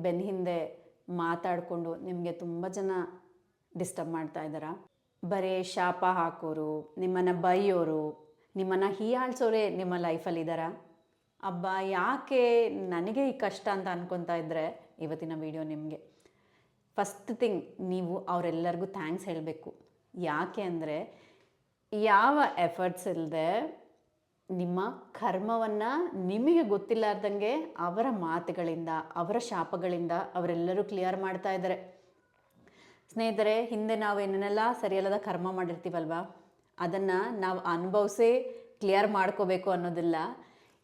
ಬೆನ್ನ ಹಿಂದೆ ಮಾತಾಡಿಕೊಂಡು ನಿಮಗೆ ತುಂಬ ಜನ ಡಿಸ್ಟರ್ಬ್ ಮಾಡ್ತಾ ಇದ್ದಾರಾ? ಬರೀ ಶಾಪ ಹಾಕೋರು, ನಿಮ್ಮನ್ನು ಬೈಯೋರು, ನಿಮ್ಮನ್ನು ಹೀಯಾಳ್ಸೋರೇ ನಿಮ್ಮ ಲೈಫಲ್ಲಿದ್ದಾರಾ? ಅಬ್ಬಾ ಯಾಕೆ ನನಗೆ ಈ ಕಷ್ಟ ಅಂತ ಅನ್ಕೊತಾ ಇದ್ದರೆ ಇವತ್ತಿನ ವಿಡಿಯೋ ನಿಮಗೆ. ಫಸ್ಟ್ ಥಿಂಗ್, ನೀವು ಅವರೆಲ್ಲರಿಗೂ ಥ್ಯಾಂಕ್ಸ್ ಹೇಳಬೇಕು. ಯಾಕೆ ಅಂದರೆ ಯಾವ ಎಫರ್ಟ್ಸ್ ಇಲ್ಲದೆ ನಿಮ್ಮ ಕರ್ಮವನ್ನು ನಿಮಗೆ ಗೊತ್ತಿಲ್ಲಾರ್ದಂಗೆ ಅವರ ಮಾತುಗಳಿಂದ, ಅವರ ಶಾಪಗಳಿಂದ ಅವರೆಲ್ಲರೂ ಕ್ಲಿಯರ್ ಮಾಡ್ತಾ ಇದ್ದಾರೆ. ಸ್ನೇಹಿತರೆ, ಹಿಂದೆ ನಾವು ಏನೇನೆಲ್ಲ ಸರಿಯಲ್ಲದ ಕರ್ಮ ಮಾಡಿರ್ತೀವಲ್ವ, ಅದನ್ನು ನಾವು ಅನುಭವಿಸೇ ಕ್ಲಿಯರ್ ಮಾಡ್ಕೋಬೇಕು ಅನ್ನೋದಿಲ್ಲ.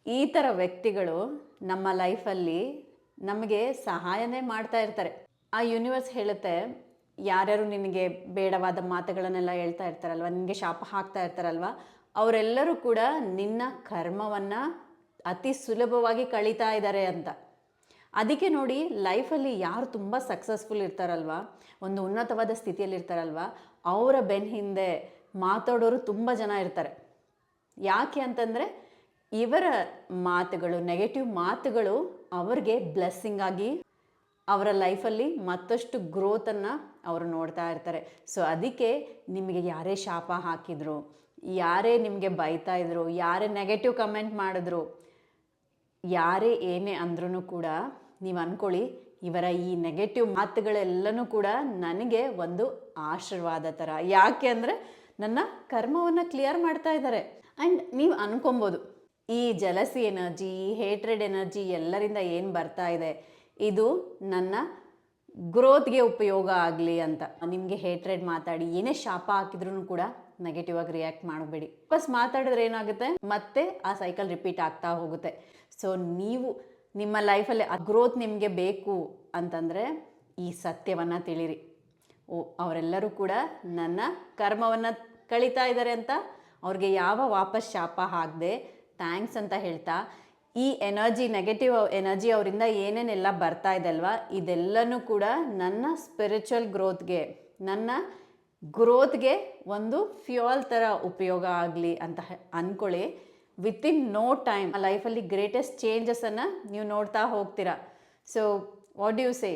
ಈ ಥರ ವ್ಯಕ್ತಿಗಳು ನಮ್ಮ ಲೈಫಲ್ಲಿ ನಮಗೆ ಸಹಾಯನೇ ಮಾಡ್ತಾ ಇರ್ತಾರೆ. ಆ ಯೂನಿವರ್ಸ್ ಹೇಳುತ್ತೆ, ಯಾರ್ಯಾರು ನಿನಗೆ ಬೇಡವಾದ ಮಾತುಗಳನ್ನೆಲ್ಲ ಹೇಳ್ತಾ ಇರ್ತಾರಲ್ವ, ನಿನಗೆ ಶಾಪ ಹಾಕ್ತಾ ಇರ್ತಾರಲ್ವ, ಅವರೆಲ್ಲರೂ ಕೂಡ ನಿನ್ನ ಕರ್ಮವನ್ನು ಅತಿ ಸುಲಭವಾಗಿ ಕಳೀತಾ ಇದ್ದಾರೆ ಅಂತ. ಅದಕ್ಕೆ ನೋಡಿ, ಲೈಫಲ್ಲಿ ಯಾರು ತುಂಬ ಸಕ್ಸಸ್ಫುಲ್ ಇರ್ತಾರಲ್ವ, ಒಂದು ಉನ್ನತವಾದ ಸ್ಥಿತಿಯಲ್ಲಿ ಇರ್ತಾರಲ್ವ, ಅವರ ಬೆನ್ನ ಹಿಂದೆ ಮಾತಾಡೋರು ತುಂಬ ಜನ ಇರ್ತಾರೆ. ಯಾಕೆ ಅಂತಂದರೆ ಇವರ ಮಾತುಗಳು, ನೆಗೆಟಿವ್ ಮಾತುಗಳು ಅವ್ರಿಗೆ ಬ್ಲೆಸ್ಸಿಂಗ್ ಆಗಿ ಅವರ ಲೈಫಲ್ಲಿ ಮತ್ತಷ್ಟು ಗ್ರೋತನ್ನು ಅವರು ನೋಡ್ತಾ ಇರ್ತಾರೆ. ಸೊ ಅದಕ್ಕೆ ನಿಮಗೆ ಯಾರೇ ಶಾಪ ಹಾಕಿದ್ರು, ಯಾರೇ ನಿಮಗೆ ಬೈತಾ ಇದ್ರು, ಯಾರೇ ನೆಗೆಟಿವ್ ಕಮೆಂಟ್ ಮಾಡಿದ್ರು, ಯಾರೇ ಏನೇ ಅಂದ್ರೂ ಕೂಡ ನೀವು ಅಂದ್ಕೊಳ್ಳಿ, ಇವರ ಈ ನೆಗೆಟಿವ್ ಮಾತುಗಳೆಲ್ಲನೂ ಕೂಡ ನನಗೆ ಒಂದು ಆಶೀರ್ವಾದ ಥರ. ಯಾಕೆ ಅಂದರೆ ನನ್ನ ಕರ್ಮವನ್ನು ಕ್ಲಿಯರ್ ಮಾಡ್ತಾ ಇದ್ದಾರೆ. ಆ್ಯಂಡ್ ನೀವು ಅನ್ಕೊಬೋದು, ಈ ಜಲಸಿ ಎನರ್ಜಿ, ಹೇಟ್ರೆಡ್ ಎನರ್ಜಿ ಎಲ್ಲರಿಂದ ಏನು ಬರ್ತಾ ಇದೆ, ಇದು ನನ್ನ ಗ್ರೋತ್ಗೆ ಉಪಯೋಗ ಆಗಲಿ ಅಂತ. ನಿಮಗೆ ಹೇಟ್ರೆಡ್ ಮಾತಾಡಿ ಏನೇ ಶಾಪ ಹಾಕಿದ್ರೂ ಕೂಡ ನೆಗೆಟಿವ್ ಆಗಿ ರಿಯಾಕ್ಟ್ ಮಾಡಬೇಡಿ. ವಾಪಸ್ ಮಾತಾಡಿದ್ರೆ ಏನಾಗುತ್ತೆ, ಮತ್ತೆ ಆ ಸೈಕಲ್ ರಿಪೀಟ್ ಆಗ್ತಾ ಹೋಗುತ್ತೆ. ಸೊ ನೀವು ನಿಮ್ಮ ಲೈಫಲ್ಲಿ ಆ ಗ್ರೋತ್ ನಿಮಗೆ ಬೇಕು ಅಂತಂದರೆ ಈ ಸತ್ಯವನ್ನು ತಿಳಿರಿ. ಅವರೆಲ್ಲರೂ ಕೂಡ ನನ್ನ ಕರ್ಮವನ್ನು ಕಳೀತಾ ಇದ್ದಾರೆ ಅಂತ ಅವ್ರಿಗೆ ಯಾವ ವಾಪಸ್ ಶಾಪ ಹಾಕದೆ ಥ್ಯಾಂಕ್ಸ್ ಅಂತ ಹೇಳ್ತಾ, ಈ ಎನರ್ಜಿ, ನೆಗೆಟಿವ್ ಎನರ್ಜಿ ಅವರಿಂದ ಏನೇನೆಲ್ಲ ಬರ್ತಾ ಇದೆ ಅಲ್ವಾ, ಇದೆಲ್ಲನೂ ಕೂಡ ನನ್ನ ಸ್ಪಿರಿಚುವಲ್ ಗ್ರೋತ್ಗೆ, ನನ್ನ ಗ್ರೋತ್ಗೆ ಒಂದು ಫ್ಯೂಯಲ್ ಥರ ಉಪಯೋಗ ಆಗಲಿ ಅಂತ ಅಂದ್ಕೊಳ್ಳಿ. ವಿತಿನ್ ನೋ ಟೈಮ್ ಲೈಫಲ್ಲಿ ಗ್ರೇಟೆಸ್ಟ್ ಚೇಂಜಸನ್ನು ನೀವು ನೋಡ್ತಾ ಹೋಗ್ತೀರಾ. So what do you say?